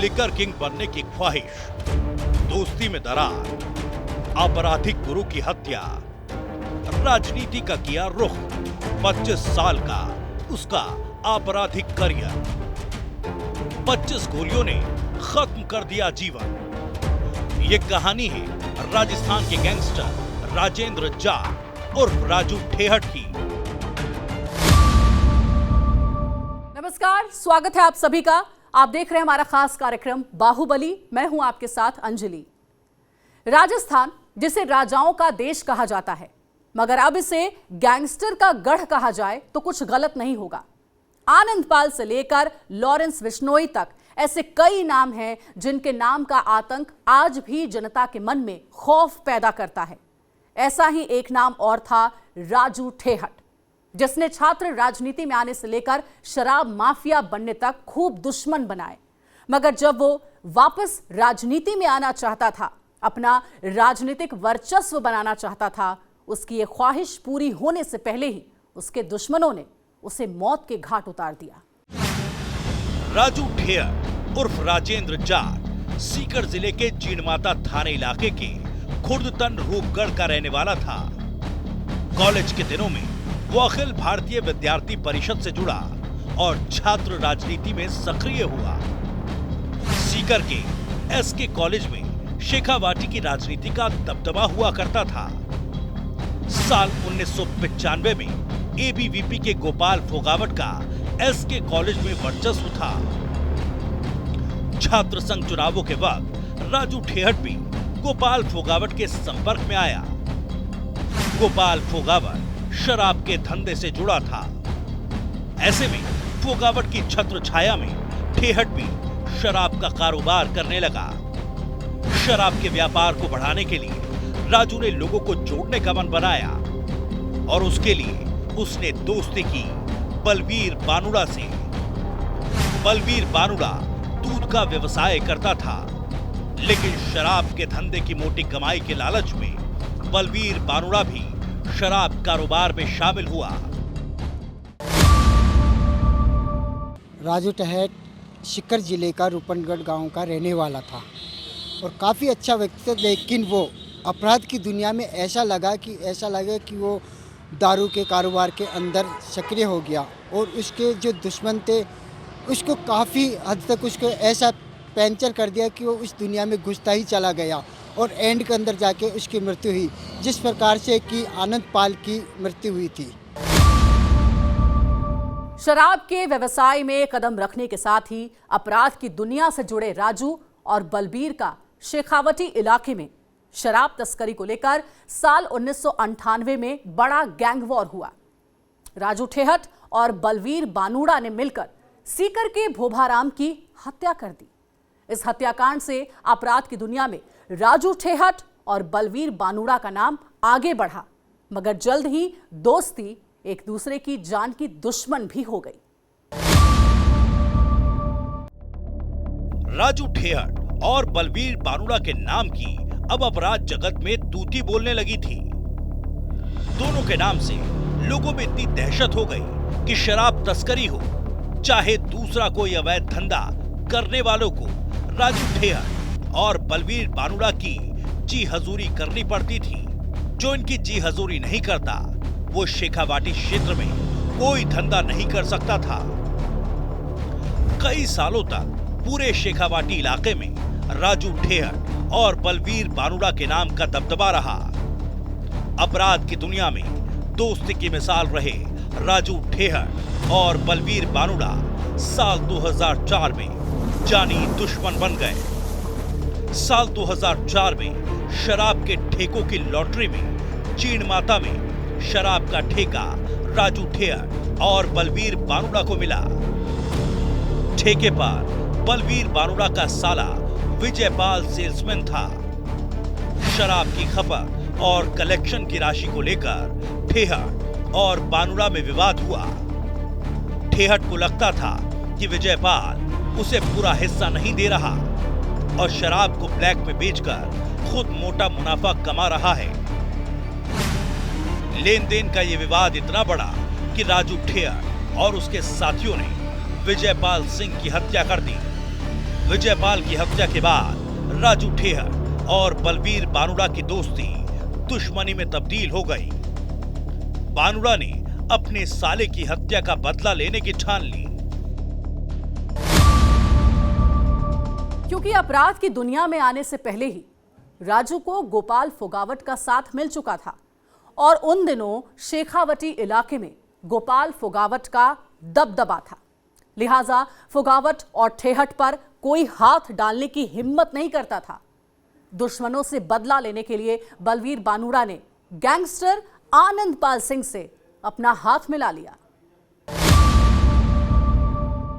Liquor king बनने की ख्वाहिश, दोस्ती में दरार, आपराधिक गुरु की हत्या, राजनीति का किया रुख, 25 साल का उसका आपराधिक करियर, 25 गोलियों ने खत्म कर दिया जीवन। ये कहानी है राजस्थान के गैंगस्टर राजेंद्र जाट उर्फ राजू ठेहट की। नमस्कार, स्वागत है आप सभी का। आप देख रहे हैं हमारा खास कार्यक्रम बाहुबली। मैं हूं आपके साथ अंजलि। राजस्थान जिसे राजाओं का देश कहा जाता है, मगर अब इसे गैंगस्टर का गढ़ कहा जाए तो कुछ गलत नहीं होगा। आनंदपाल से लेकर लॉरेंस बिश्नोई तक ऐसे कई नाम हैं जिनके नाम का आतंक आज भी जनता के मन में खौफ पैदा करता है। ऐसा ही एक नाम और था, राजू ठेहट, जिसने छात्र राजनीति में आने से लेकर शराब माफिया बनने तक खूब दुश्मन बनाए। मगर जब वो वापस राजनीति में आना चाहता था, अपना राजनीतिक वर्चस्व बनाना चाहता था, उसकी ये ख्वाहिश पूरी होने से पहले ही उसके दुश्मनों ने उसे मौत के घाट उतार दिया। राजू ठेहट उर्फ राजेंद्र जाट सीकर जिले के जीणमाता थाने इलाके के खुर्दतन रूपगढ़ का रहने वाला था। कॉलेज के दिनों में वो अखिल भारतीय विद्यार्थी परिषद से जुड़ा और छात्र राजनीति में सक्रिय हुआ। सीकर के एसके कॉलेज में शेखावाटी की राजनीति का दबदबा हुआ करता था। साल 1995 में एबीवीपी के गोपाल फोगावट का एसके कॉलेज में वर्चस्व था। छात्र संघ चुनावों के वक्त राजू ठेहट भी गोपाल फोगावट के संपर्क में आया। गोपाल फोगावट शराब के धंधे से जुड़ा था। ऐसे में फोगावट की छत्र छाया में ठेहट भी शराब का कारोबार करने लगा। शराब के व्यापार को बढ़ाने के लिए राजू ने लोगों को जोड़ने का मन बनाया और उसके लिए उसने दोस्ती की बलवीर बानुड़ा से। बलवीर बानुड़ा दूध का व्यवसाय करता था, लेकिन शराब के धंधे की मोटी कमाई के लालच में बलवीर बानुड़ा भी शराब कारोबार में शामिल हुआ। राजू ठेहट सीकर जिले का रूपनगढ़ गांव का रहने वाला था और काफ़ी अच्छा व्यक्ति था, लेकिन वो अपराध की दुनिया में ऐसा लगा कि वो दारू के कारोबार के अंदर सक्रिय हो गया और उसके जो दुश्मन थे उसको काफ़ी हद तक उसको ऐसा पैंचर कर दिया कि वो उस दुनिया में घुसता ही चला गया और एंड के अंदर जाके उसकी मृत्यु हुई, जिस प्रकार से कि आनंदपाल की मृत्यु हुई थी। शराब के व्यवसाय में कदम रखने के साथ ही अपराध की दुनिया से जुड़े राजू और बलबीर का शेखावटी इलाके में शराब तस्करी को लेकर साल 1998 में बड़ा गैंग वॉर हुआ। राजू ठेहट और बलवीर बानुड़ा ने मिलकर सीकर के भोभाराम की हत्या कर दी। इस हत्याकांड से अपराध की दुनिया में राजू ठेहट और बलवीर बानुड़ा का नाम आगे बढ़ा, मगर जल्द ही दोस्ती एक दूसरे की जान की दुश्मन भी हो गई। राजू ठेहट और बलवीर बानुड़ा के नाम की अब अपराध जगत में तूती बोलने लगी थी। दोनों के नाम से लोगों में इतनी दहशत हो गई कि शराब तस्करी हो, चाहे दूसरा कोई अवैध धंधा करने वालों को राजू ठेहट और बलवीर बानुड़ा की जी हजूरी करनी पड़ती थी। जो इनकी जी हजूरी नहीं करता, वो शेखावाटी क्षेत्र में कोई धंधा नहीं कर सकता था। कई सालों तक पूरे शेखावाटी इलाके में राजू ठेहट और बलवीर बानुड़ा के नाम का दबदबा रहा। अपराध की दुनिया में दोस्ती की मिसाल रहे राजू ठेहट और बलवीर बानुड़ा साल 2004 में जानी दुश्मन बन गए। साल 2004 में शराब के ठेकों की लॉटरी में जीणमाता में शराब का ठेका राजू ठेहट और बलवीर बानुड़ा को मिला। ठेके पर बलवीर बानुड़ा का साला विजयपाल सेल्समैन था। शराब की खपत और कलेक्शन की राशि को लेकर ठेहट और बानुड़ा में विवाद हुआ। ठेहट को लगता था कि विजयपाल उसे पूरा हिस्सा नहीं दे रहा और शराब को ब्लैक में बेचकर खुद मोटा मुनाफा कमा रहा है। लेन देन का यह विवाद इतना बड़ा कि राजू ठेहट और उसके साथियों ने विजयपाल सिंह की हत्या कर दी। विजयपाल की हत्या के बाद राजू ठेहट और बलवीर बानुड़ा की दोस्ती दुश्मनी में तब्दील हो गई। बानुड़ा ने अपने साले की हत्या का बदला लेने की ठान ली। क्योंकि अपराध की दुनिया में आने से पहले ही राजू को गोपाल फोगावट का साथ मिल चुका था और उन दिनों शेखावटी इलाके में गोपाल फोगावट का दबदबा था। लिहाजा फोगावट और ठेहट पर कोई हाथ डालने की हिम्मत नहीं करता था। दुश्मनों से बदला लेने के लिए बलवीर बानुड़ा ने गैंगस्टर आनंदपाल सिंह से अपना हाथ मिला लिया।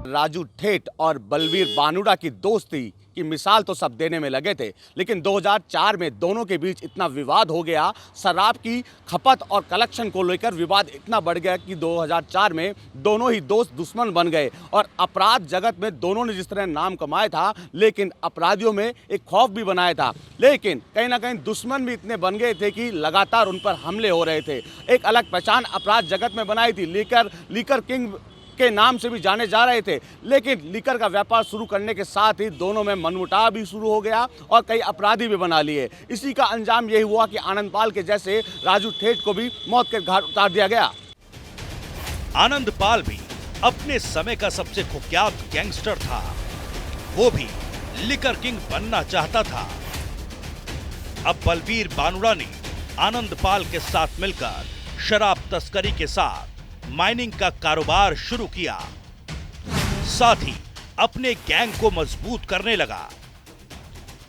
राजू ठेठ और बलवीर बानुड़ा की दोस्ती की मिसाल तो सब देने में लगे थे, लेकिन 2004 में दोनों के बीच इतना विवाद हो गया, शराब की खपत और कलेक्शन को लेकर विवाद इतना बढ़ गया कि 2004 में दोनों ही दोस्त दुश्मन बन गए। और अपराध जगत में दोनों ने जिस तरह नाम कमाया था, लेकिन अपराधियों में एक खौफ भी बनाया था। लेकिन कहीं ना कहीं दुश्मन भी इतने बन गए थे कि लगातार उन पर हमले हो रहे थे। एक अलग पहचान अपराध जगत में बनाई थी। लीकर किंग के नाम से भी जाने जा रहे थे, लेकिन लीकर का व्यापार शुरू करने के साथ ही दोनों में मनमुटाव भी शुरू हो गया और कई अपराधी भी बना लिए। इसी का अंजाम यही हुआ कि आनंदपाल के जैसे राजू ठेठ को भी मौत के घाट उतार दिया गया। आनंदपाल भी अपने समय का सबसे कुख्यात गैंगस्टर था। वो भी लिकर किंग बनना चाहता था। अब बलवीर बानुड़ा ने आनंदपाल के साथ मिलकर शराब तस्करी के साथ माइनिंग का कारोबार शुरू किया। साथ ही अपने गैंग को मजबूत करने लगा।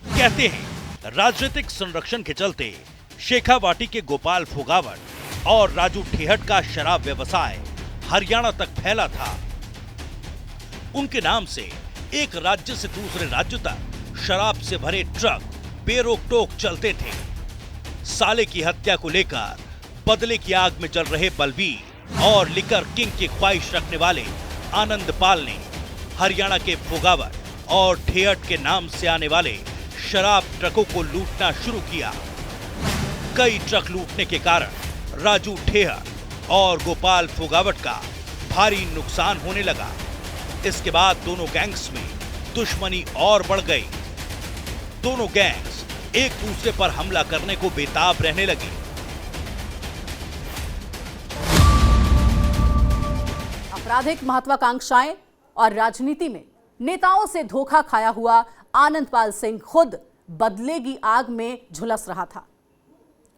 कहते हैं राजनीतिक संरक्षण के चलते शेखावाटी के गोपाल फोगावट और राजू ठेहट का शराब व्यवसाय हरियाणा तक फैला था। उनके नाम से एक राज्य से दूसरे राज्य तक शराब से भरे ट्रक बेरोक टोक चलते थे। साले की हत्या को लेकर बदले की आग में जल रहे बलवीर और लिकर किंग की ख्वाहिश रखने वाले आनंदपाल ने हरियाणा के फोगावट और ठेहट के नाम से आने वाले शराब ट्रकों को लूटना शुरू किया। कई ट्रक लूटने के कारण राजू ठेहट और गोपाल फोगावट का भारी नुकसान होने लगा। इसके बाद दोनों गैंग्स में दुश्मनी और बढ़ गई। दोनों गैंग्स एक दूसरे पर हमला करने को बेताब रहने लगी। आपराधिक महत्वाकांक्षाएं और राजनीति में नेताओं से धोखा खाया हुआ आनंदपाल सिंह खुद बदले की आग में झुलस रहा था।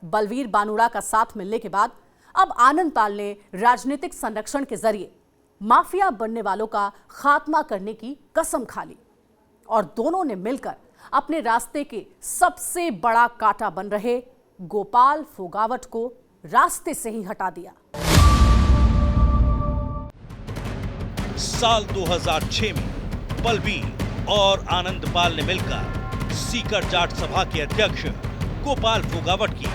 बलवीर बानुड़ा का साथ मिलने के बाद अब आनंदपाल ने राजनीतिक संरक्षण के जरिए माफिया बनने वालों का खात्मा करने की कसम खा ली और दोनों ने मिलकर अपने रास्ते के सबसे बड़ा कांटा बन रहे गोपाल फोगावट को रास्ते से ही हटा दिया। साल 2006 में बलवीर और आनंदपाल ने मिलकर सीकर जाट सभा के अध्यक्ष गोपाल फोगावट की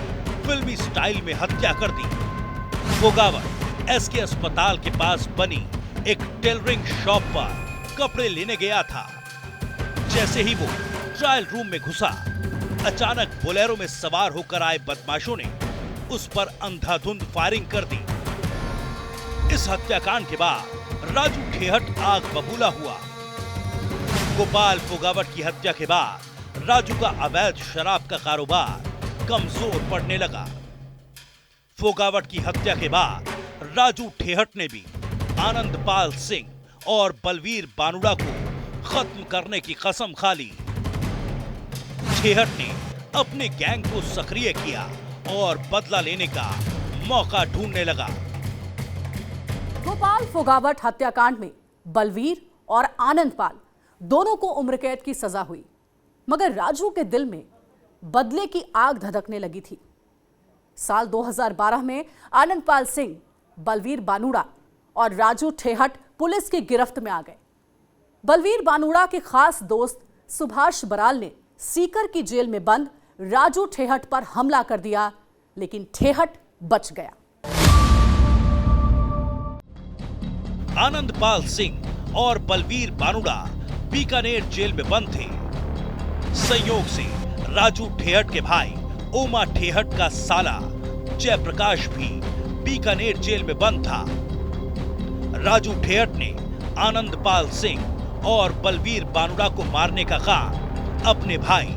फिल्मी स्टाइल में हत्या कर दी। फोगावट एसके अस्पताल के पास बनी एक टेलरिंग शॉप पर कपड़े लेने गया था। जैसे ही वो ट्रायल रूम में घुसा, अचानक बोलेरो में सवार होकर आए बदमाशों ने उस पर अंधाधुंध फायरिंग कर दी। इस हत्याकांड के बाद राजू ठेहट आग बबूला हुआ। गोपाल फोगावट की हत्या के बाद राजू का अवैध शराब का कारोबार कमजोर पड़ने लगा। फोगावट की हत्या के बाद राजू ठेहट ने भी आनंदपाल सिंह और बलवीर बानुड़ा को खत्म करने की कसम खा ली। ठेहट ने अपने गैंग को सक्रिय किया और बदला लेने का मौका ढूंढने लगा। गोपाल फोगावट हत्याकांड में बलवीर और आनंदपाल दोनों को उम्र कैद की सजा हुई, मगर राजू के दिल में बदले की आग धधकने लगी थी। साल 2012 में आनंदपाल सिंह, बलवीर बानुड़ा और राजू ठेहट पुलिस की गिरफ्त में आ गए। बलवीर बानुड़ा के खास दोस्त सुभाष बराल ने सीकर की जेल में बंद राजू ठेहट पर हमला कर दिया, लेकिन ठेहट बच गया। आनंदपाल सिंह और बलवीर बानुड़ा बीकानेर जेल में बंद थे। संयोग से राजू ठेहट के भाई ओमा ठेहट का साला जयप्रकाश भी बीकानेर जेल में बंद था। राजू ठेहट ने आनंदपाल सिंह और बलवीर बानुड़ा को मारने का काम अपने भाई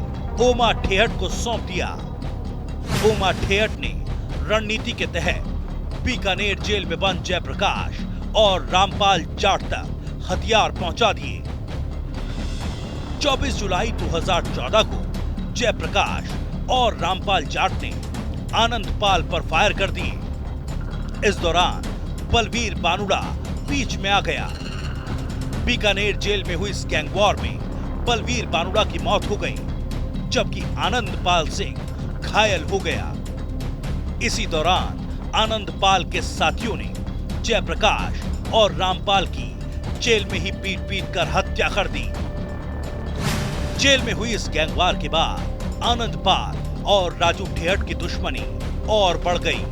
ओमा ठेहट को सौंप दिया। ओमा ठेहट ने रणनीति के तहत बीकानेर जेल में बंद जयप्रकाश और रामपाल जाट तक हथियार पहुंचा दिए। 24 जुलाई 2014 को जयप्रकाश और रामपाल जाट ने आनंदपाल पर फायर कर दिए। इस दौरान बलवीर बानुड़ा बीच में आ गया। बीकानेर जेल में हुई इस गैंग वॉर में बलवीर बानुड़ा की मौत हो गई, जबकि आनंदपाल सिंह घायल हो गया। इसी दौरान आनंदपाल के साथियों ने जयप्रकाश और रामपाल की जेल में ही पीट पीट कर हत्या कर दी। जेल में हुई इस गैंगवार के बाद आनंदपाल और राजू ठेहट की दुश्मनी और बढ़ गई।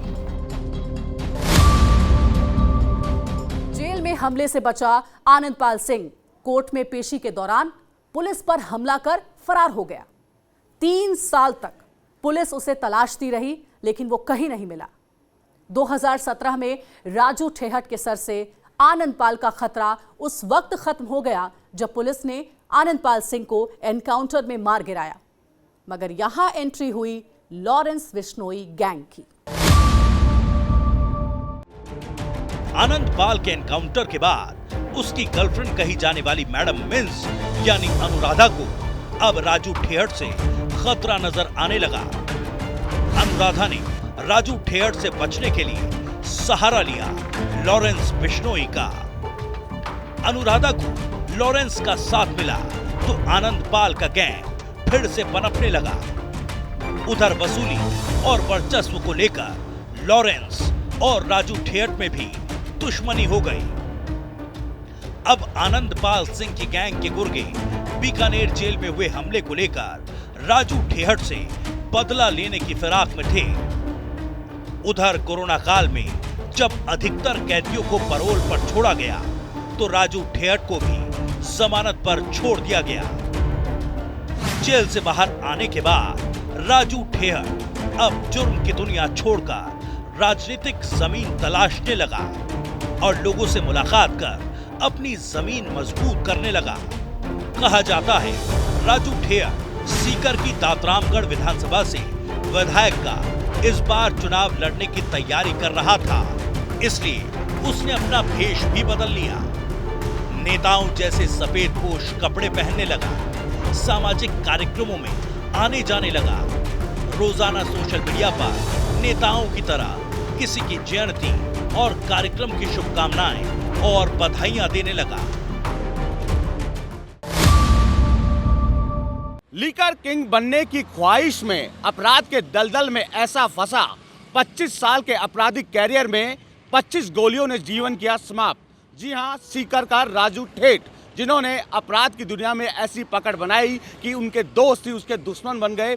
जेल में हमले से बचा आनंदपाल सिंह कोर्ट में पेशी के दौरान पुलिस पर हमला कर फरार हो गया। 3 साल तक पुलिस उसे तलाशती रही, लेकिन वो कहीं नहीं मिला। 2017 में राजू ठेहट के सर से आनंदपाल का खतरा उस वक्त खत्म हो गया जब पुलिस ने आनंदपाल सिंह को एनकाउंटर में मार गिराया। मगर यहां एंट्री हुई लॉरेंस बिश्नोई गैंग की। आनंदपाल के एनकाउंटर के बाद उसकी गर्लफ्रेंड कही जाने वाली मैडम मिन्स यानी अनुराधा को अब राजू ठेहट से खतरा नजर आने लगा। अनुराधा ने राजू ठेहट से बचने के लिए सहारा लिया लॉरेंस बिश्नोई का। अनुराधा को लॉरेंस का साथ मिला तो आनंदपाल का गैंग फिर से पनपने लगा। उधर वसूली और वर्चस्व को लेकर लॉरेंस और राजू ठेहट में भी दुश्मनी हो गई। अब आनंदपाल सिंह की गैंग के गुर्गे बीकानेर जेल में हुए हमले को लेकर राजू ठेहट से बदला लेने की फिराक में थे। उधर कोरोना काल में जब अधिकतर कैदियों को पैरोल पर छोड़ा गया तो राजू ठेहट को भी जमानत पर छोड़ दिया गया। जेल से बाहर आने के बाद राजू ठेहट अब जुर्म की दुनिया छोड़कर राजनीतिक जमीन तलाशने लगा और लोगों से मुलाकात कर अपनी जमीन मजबूत करने लगा। कहा जाता है राजू ठेहट सीकर की दातरामगढ़ विधानसभा से विधायक का इस बार चुनाव लड़ने की तैयारी कर रहा था, इसलिए उसने अपना भेष भी बदल लिया। नेताओं जैसे सफेद पोश कपड़े पहनने लगा, सामाजिक कार्यक्रमों में आने जाने लगा। रोजाना सोशल मीडिया पर नेताओं की तरह किसी की जयंती और कार्यक्रम की शुभकामनाएं और बधाइयां देने लगा। लीकर किंग बनने की ख्वाहिश में अपराध के दलदल में ऐसा फंसा 25 साल के आपराधिक कैरियर में 25 गोलियों ने जीवन किया समाप्त। जी हां, सीकर का राजू ठेठ, जिन्होंने अपराध की दुनिया में ऐसी पकड़ बनाई कि उनके दोस्त ही उसके दुश्मन बन गए।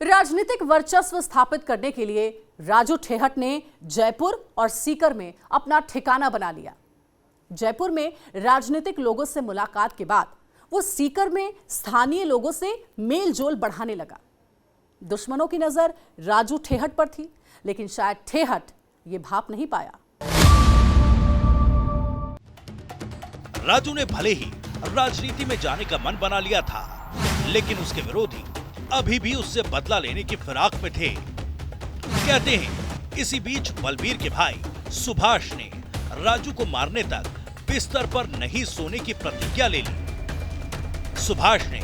राजनीतिक वर्चस्व स्थापित करने के लिए राजू ठेहट ने जयपुर और सीकर में अपना ठिकाना बना लिया। जयपुर में राजनीतिक लोगों से मुलाकात के बाद वो सीकर में स्थानीय लोगों से मेल जोल बढ़ाने लगा। दुश्मनों की नजर राजू ठेहट पर थी, लेकिन शायद ठेहट ये भाप नहीं पाया। राजू ने भले ही राजनीति में जाने का मन बना लिया था, लेकिन उसके विरोधी अभी भी उससे बदला लेने की फिराक में थे। कहते हैं इसी बीच बलवीर के भाई सुभाष ने राजू को मारने तक बिस्तर पर नहीं सोने की प्रतिज्ञा ले ली। सुभाष ने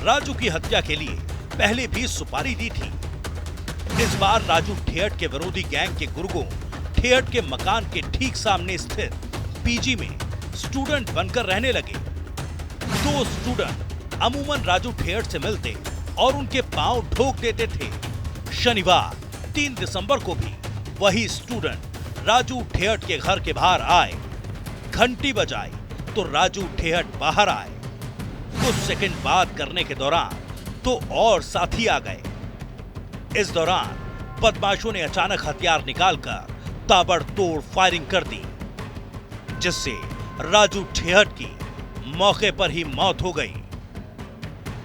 राजू की हत्या के लिए पहले भी सुपारी दी थी। इस बार राजू ठेहट के विरोधी गैंग के गुर्गों ठेहट के मकान के ठीक सामने स्थित पीजी में स्टूडेंट बनकर रहने लगे। 2 स्टूडेंट अमूमन राजू ठेहट से मिलते और उनके पांव ठोक देते थे। शनिवार 3 दिसंबर को भी वही स्टूडेंट राजू ठेहट के घर के बाहर आए, घंटी बजाई तो राजू ठेहट बाहर आए। कुछ सेकंड बात करने के दौरान तो और साथी आ गए। इस दौरान बदमाशों ने अचानक हथियार निकालकर ताबड़तोड़ फायरिंग कर दी, जिससे राजू ठेहट की मौके पर ही मौत हो गई।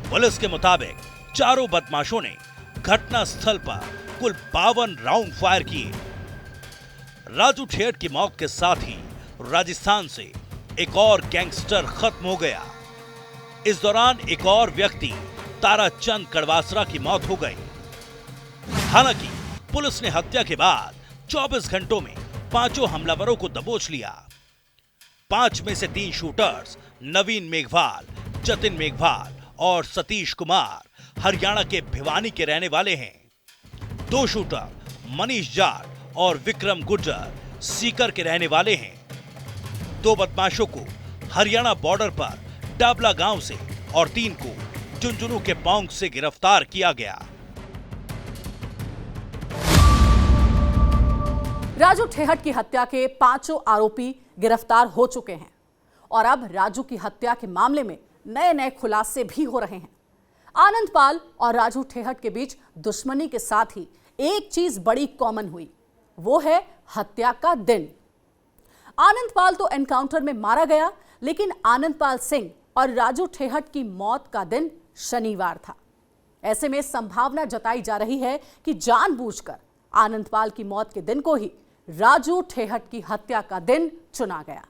पुलिस के मुताबिक चारों बदमाशों ने घटना स्थल पर कुल 52 राउंड फायर किए। राजू ठेहट की मौत के साथ ही राजस्थान से एक और गैंगस्टर खत्म हो गया। इस दौरान एक और व्यक्ति ताराचंद कड़वासरा की मौत हो गई। हालांकि पुलिस ने हत्या के बाद 24 घंटों में पांचों हमलावरों को दबोच लिया। 5 में से 3 शूटर्स नवीन मेघवाल, जतिन मेघवाल और सतीश कुमार हरियाणा के भिवानी के रहने वाले हैं। 2 शूटर मनीष जाट और विक्रम गुर्जर सीकर के रहने वाले हैं। 2 बदमाशों को हरियाणा बॉर्डर पर डाबला गांव से और 3 को झुंझुनू के पौंग से गिरफ्तार किया गया। राजू ठेहट की हत्या के 5 आरोपी गिरफ्तार हो चुके हैं और अब राजू की हत्या के मामले में नए खुलासे भी हो रहे हैं। आनंदपाल और राजू ठेहट के बीच दुश्मनी के साथ ही एक चीज बड़ी कॉमन हुई, वो है हत्या का दिन। आनंदपाल तो एनकाउंटर में मारा गया, लेकिन आनंदपाल सिंह और राजू ठेहट की मौत का दिन शनिवार था। ऐसे में संभावना जताई जा रही है कि जानबूझकर आनंदपाल की मौत के दिन को ही राजू ठेहट की हत्या का दिन चुना गया।